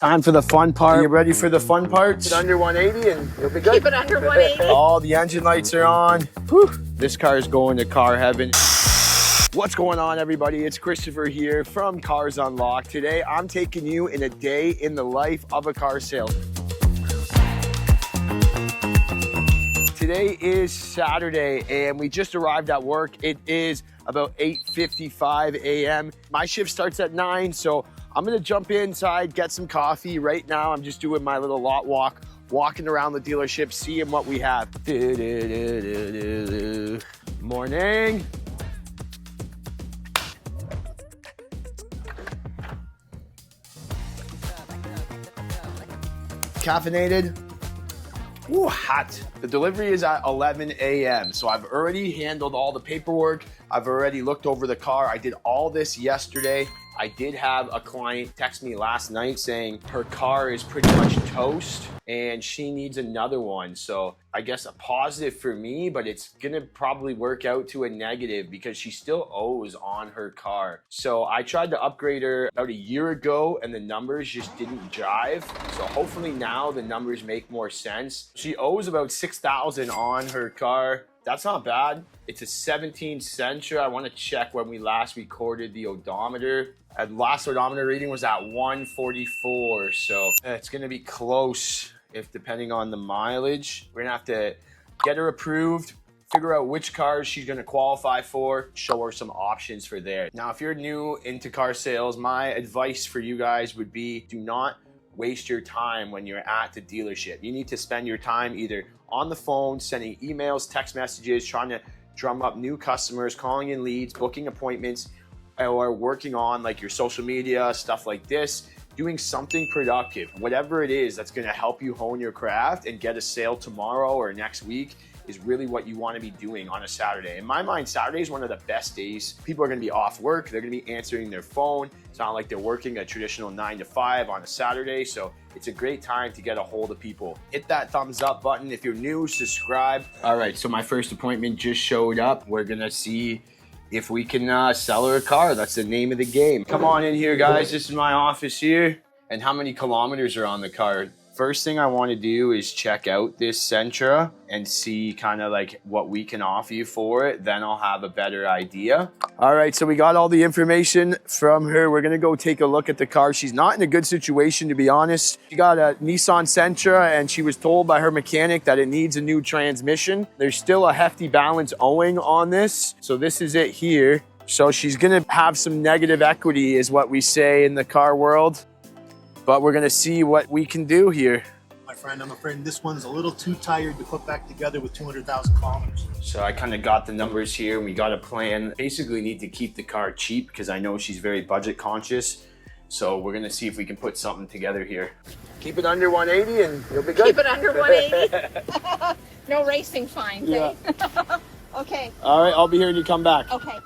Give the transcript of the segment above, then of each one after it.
Time for the fun part. Are you ready for the fun parts? Keep it under 180 and you'll be good. Keep it under 180. All the engine lights are on. Whew. This car is going to car heaven. What's going on, everybody? It's Christopher here from Cars Unlocked. Today, I'm taking you in a day in the life of a car salesman. Today is Saturday and we just arrived at work. It is about 8:55 a.m. My shift starts at 9, so I'm gonna jump inside, get some coffee. Right now, I'm just doing my little lot walk, walking around the dealership, seeing what we have. Morning. Caffeinated. Ooh, hot. The delivery is at 11 a.m. So I've already handled all the paperwork. I've already looked over the car. I did all this yesterday. I did have a client text me last night saying her car is pretty much toast and she needs another one. So I guess a positive for me, but it's gonna probably work out to a negative because she still owes on her car. So I tried to upgrade her about a year ago and the numbers just didn't jive. So hopefully now the numbers make more sense. She owes about 6,000 on her car. That's not bad. It's a 17 Sentra. I want to check when we last recorded the odometer. And last odometer reading was at 144. So it's going to be close if depending on the mileage. We're going to have to get her approved, figure out which cars she's going to qualify for, show her some options for there. Now, if you're new into car sales, my advice for you guys would be do not waste your time when you're at the dealership. You need to spend your time either on the phone, sending emails, text messages, trying to drum up new customers, calling in leads, booking appointments, or working on like your social media, stuff like this, doing something productive. Whatever it is that's gonna help you hone your craft and get a sale tomorrow or next week is really what you want to be doing on a Saturday. In my mind, Saturday is one of the best days. People are going to be off work. They're going to be answering their phone. It's not like they're working a traditional 9 to 5 on a Saturday. So it's a great time to get a hold of people. Hit that thumbs up button. If you're new, subscribe. All right, so my first appointment just showed up. We're going to see if we can sell her a car. That's the name of the game. Come on in here, guys. This is my office here. And how many kilometers are on the car? First thing I want to do is check out this Sentra and see kind of like what we can offer you for it. Then I'll have a better idea. All right, so we got all the information from her. We're going to go take a look at the car. She's not in a good situation, to be honest. She got a Nissan Sentra and she was told by her mechanic that it needs a new transmission. There's still a hefty balance owing on this. So this is it here. So she's going to have some negative equity is what we say in the car world. But we're gonna see what we can do here. My friend, I'm afraid this one's a little too tired to put back together with 200,000 kilometers. So I kind of got the numbers here and we got a plan. Basically need to keep the car cheap because I know she's very budget conscious. So we're gonna see if we can put something together here. Keep it under 180 and you'll be good. Keep it under 180. No racing fines, yeah. eh? Okay. All right, I'll be here when you come back. Okay.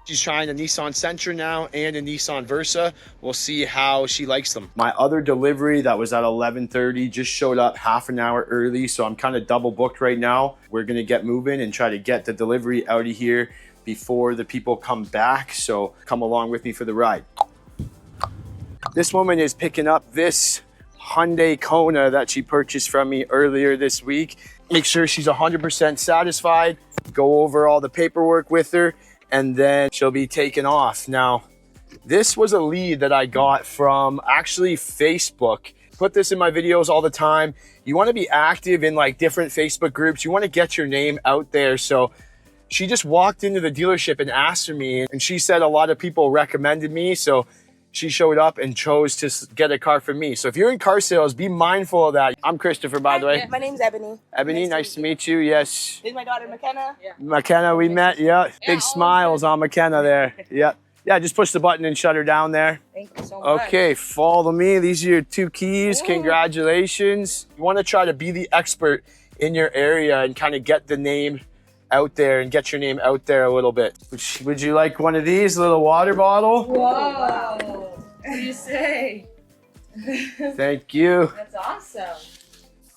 She's trying a Nissan Sentra now and a Nissan Versa. We'll see how she likes them. My other delivery that was at 11:30 just showed up half an hour early, so I'm kind of double booked right now. We're gonna get moving and try to get the delivery out of here before the people come back, so come along with me for the ride. This woman is picking up this Hyundai Kona that she purchased from me earlier this week. Make sure she's 100% satisfied, go over all the paperwork with her, and then she'll be taken off. Now, this was a lead that I got from actually Facebook. Put this in my videos all the time. You want to be active in like different Facebook groups. You want to get your name out there. So she just walked into the dealership and asked for me, and she said a lot of people recommended me. So she showed up and chose to get a car from me. So if you're in car sales, be mindful of that. I'm Christopher, by the way. My name's Ebony. Ebony, nice to meet you. Yes. This is my daughter, McKenna. Yeah. McKenna, we met. Yeah. Big smiles on McKenna there. Yeah. Yeah, just push the button and shut her down there. Thank you so much. Okay, follow me. These are your 2 keys. Congratulations. You want to try to be the expert in your area and kind of get the name out there and get your name out there a little bit. Would you like one of these, little water bottle? Whoa. What do you say? Thank you. That's awesome.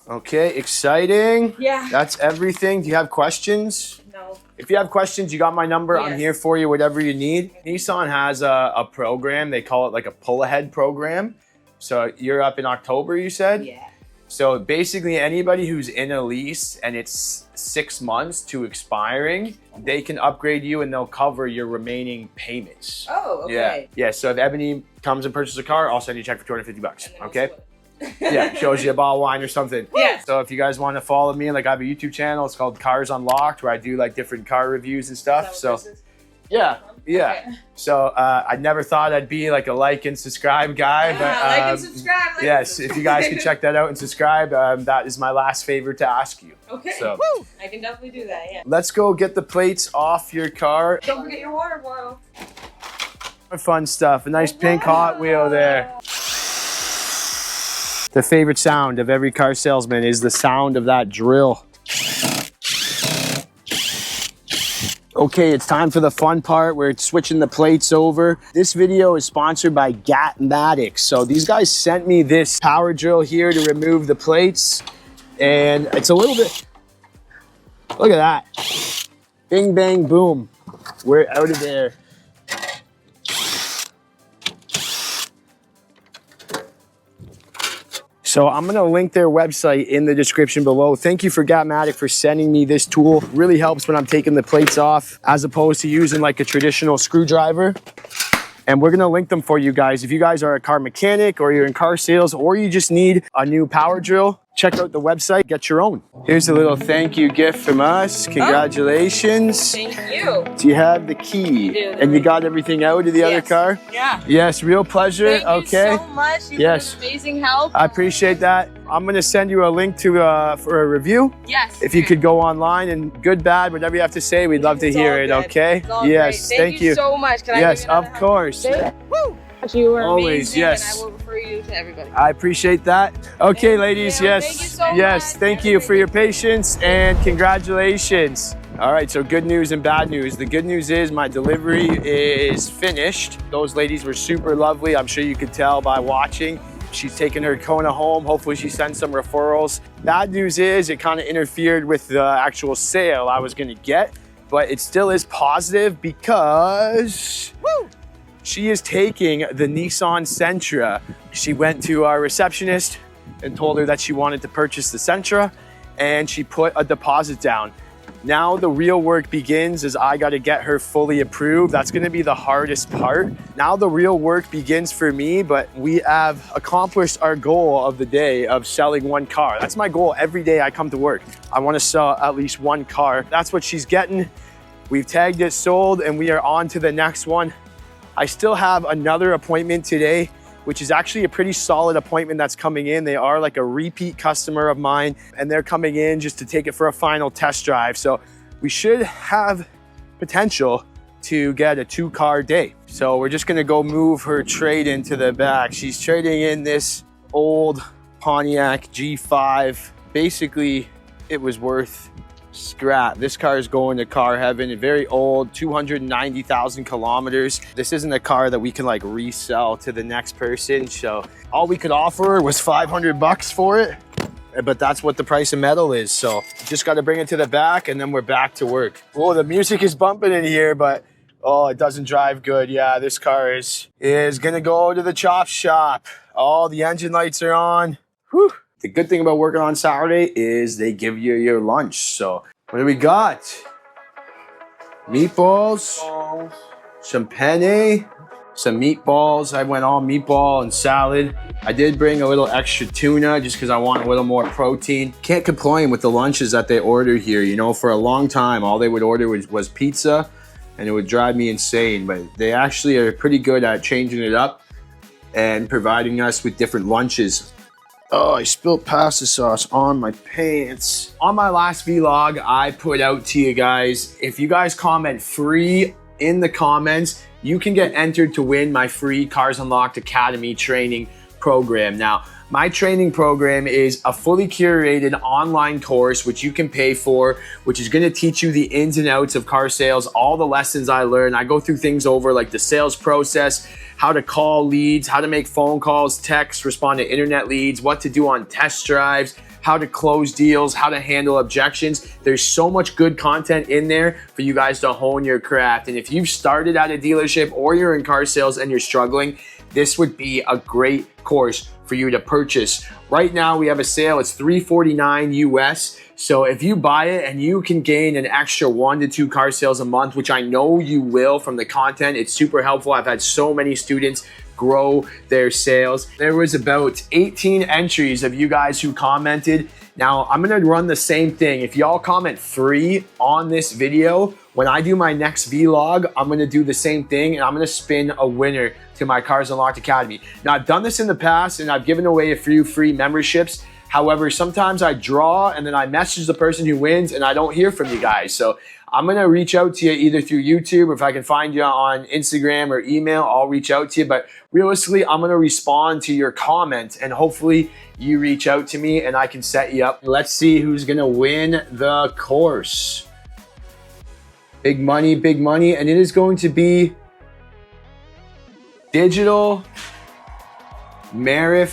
Okay, exciting. Yeah. That's everything. Do you have questions? No. If you have questions, you got my number. Yes. I'm here for you, whatever you need. Nissan has a program. They call it like a pull ahead program. So you're up in October, you said? Yeah. So basically anybody who's in a lease and it's 6 months to expiring, they can upgrade you and they'll cover your remaining payments. Oh, okay. Yeah, so if Ebony comes and purchases a car, I'll send you a check for $250, And then we'll okay? split. Yeah, shows you a bottle of wine or something. Yeah. So if you guys want to follow me, like I have a YouTube channel, it's called Cars Unlocked, where I do like different car reviews and Is stuff. that So what this is? yeah. Yeah. Okay. So I never thought I'd be like a like and subscribe guy, but like and subscribe. Like yes, and if you guys can check that out and subscribe, that is my last favor to ask you. Okay. So I can definitely do that. Yeah. let's go get the plates off your car. Don't forget your water bottle. Fun stuff. A nice pink Hot Wheel there. The favorite sound of every car salesman is the sound of that drill. Okay, it's time for the fun part. We're switching the plates over. This video is sponsored by Gatmatics. So these guys sent me this power drill here to remove the plates. And it's a little bit, look at that. Bing, bang, boom. We're out of there. So I'm gonna link their website in the description below. Thank you for Gatmatic for sending me this tool. Really helps when I'm taking the plates off as opposed to using like a traditional screwdriver. And we're gonna link them for you guys. If you guys are a car mechanic or you're in car sales or you just need a new power drill, check out the website, get your own. Here's a little thank you gift from us. Congratulations. Thank you. Do you have the key? do. And you got everything out of the other Yes. car? Yeah. Yes, real pleasure. Thank Okay. you so much. You've Yes. been amazing help. I appreciate that. I'm gonna send you a link to for a review. Yes. If you could go online and good, bad, whatever you have to say, we'd love to It's hear all it. good. Okay? It's all Yes. great. Thank you. so much. Can Yes, I give you of another course. hug? You were Always, amazing, yes. And I will refer you to everybody. I appreciate that. Okay, Thank ladies. you. Yes. Thank you so Yes. much. Thank you for your patience and congratulations. All right, so good news and bad news. The good news is my delivery is finished. Those ladies were super lovely. I'm sure you could tell by watching. She's taking her Kona home. Hopefully she sends some referrals. Bad news is it kind of interfered with the actual sale I was gonna get, but it still is positive because she is taking the Nissan Sentra. She went to our receptionist and told her that she wanted to purchase the Sentra and she put a deposit down. Now the real work begins as I got to get her fully approved. That's going to be the hardest part. Now the real work begins for me, but we have accomplished our goal of the day of selling one car. That's my goal every day I come to work. I want to sell at least one car. That's what she's getting. We've tagged it sold and we are on to the next one. I still have another appointment today, which is actually a pretty solid appointment that's coming in. They are like a repeat customer of mine and they're coming in just to take it for a final test drive. So we should have potential to get a 2-car day. So we're just gonna go move her trade into the back. She's trading in this old Pontiac G5. Basically, it was worth scrap. This car is going to car heaven. Very old, 290,000 kilometers. This isn't a car that we can like resell to the next person. So all we could offer was 500 bucks for it. But that's what the price of metal is. So just got to bring it to the back and then we're back to work. Oh, the music is bumping in here, but oh, it doesn't drive good. Yeah, this car is gonna go to the chop shop. All the engine lights are on. Whew. The good thing about working on Saturday is they give you your lunch. So what do we got? Meatballs, some penne, some meatballs. I went all meatball and salad. I did bring a little extra tuna just because I want a little more protein. Can't complain with the lunches that they order here. You know, for a long time, all they would order was pizza and it would drive me insane. But they actually are pretty good at changing it up and providing us with different lunches. Oh, I spilled pasta sauce on my pants. On my last vlog, I put out to you guys, if you guys comment free in the comments, you can get entered to win my free Cars Unlocked Academy training program. Now, my training program is a fully curated online course, which you can pay for, which is gonna teach you the ins and outs of car sales, all the lessons I learned. I go through things over like the sales process, how to call leads, how to make phone calls, text, respond to internet leads, what to do on test drives, how to close deals, how to handle objections. There's so much good content in there for you guys to hone your craft. And if you've started at a dealership or you're in car sales and you're struggling, this would be a great course for you to purchase. Right now we have a sale, it's $349 US. So if you buy it and you can gain an extra 1 to 2 car sales a month, which I know you will from the content, it's super helpful. I've had so many students grow their sales. There was about 18 entries of you guys who commented. Now I'm gonna run the same thing. If y'all comment free on this video, when I do my next vlog, I'm gonna do the same thing and I'm gonna spin a winner to my Cars Unlocked Academy. Now I've done this in the past and I've given away a few free memberships. However, sometimes I draw and then I message the person who wins and I don't hear from you guys. So I'm gonna reach out to you either through YouTube or if I can find you on Instagram or email, I'll reach out to you. But realistically, I'm gonna respond to your comment and hopefully you reach out to me and I can set you up. Let's see who's gonna win the course. Big money, and it is going to be Digital Mari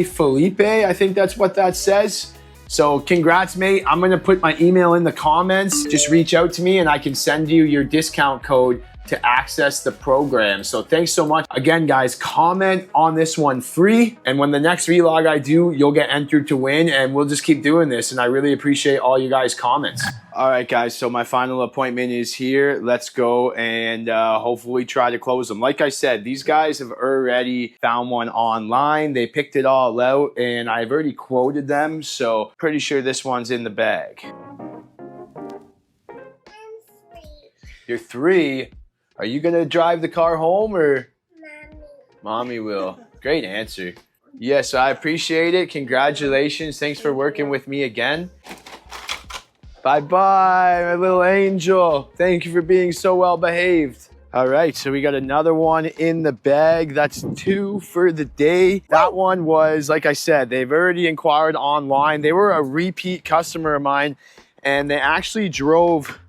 Felipe, I think that's what that says. So congrats, mate. I'm gonna put my email in the comments. Just reach out to me and I can send you your discount code to access the program. So thanks so much. Again, guys, comment on this one free. And when the next vlog I do, you'll get entered to win and we'll just keep doing this. And I really appreciate all you guys' comments. All right, guys, so my final appointment is here. Let's go and hopefully try to close them. Like I said, these guys have already found one online. They picked it all out and I've already quoted them. So pretty sure this one's in the bag. You're 3. Are you gonna drive the car home or? Mommy will. Great answer. Yes, I appreciate it. Congratulations. Thanks for working with me again. Bye-bye, my little angel. Thank you for being so well behaved. All right, so we got another one in the bag. That's 2 for the day. That one was, like I said, they've already inquired online. They were a repeat customer of mine and they actually drove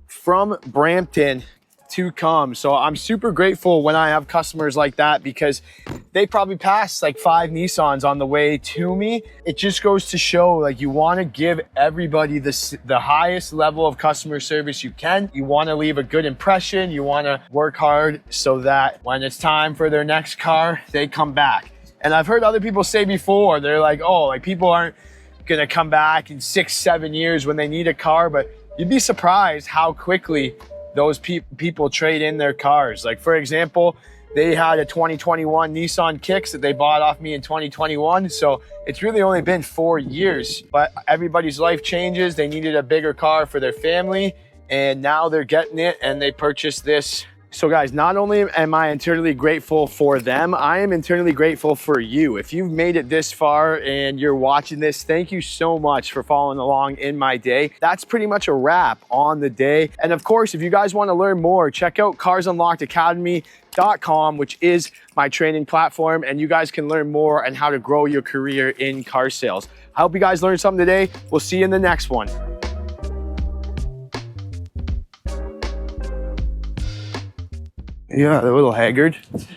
from Brampton to come. So I'm super grateful when I have customers like that because they probably passed like 5 Nissans on the way to me. It just goes to show like you want to give everybody the highest level of customer service you can. You want to leave a good impression. You want to work hard so that when it's time for their next car, they come back. And I've heard other people say before, they're like, oh, like people aren't going to come back in 6-7 years when they need a car, but you'd be surprised how quickly those people trade in their cars. Like for example, they had a 2021 Nissan Kicks that they bought off me in 2021. So it's really only been 4 years, but everybody's life changes. They needed a bigger car for their family and now they're getting it and they purchased this. So guys, not only am I internally grateful for them, I am internally grateful for you. If you've made it this far and you're watching this, thank you so much for following along in my day. That's pretty much a wrap on the day. And of course, if you guys want to learn more, check out carsunlockedacademy.com, which is my training platform. And you guys can learn more on how to grow your career in car sales. I hope you guys learned something today. We'll see you in the next one. Yeah, they're a little haggard.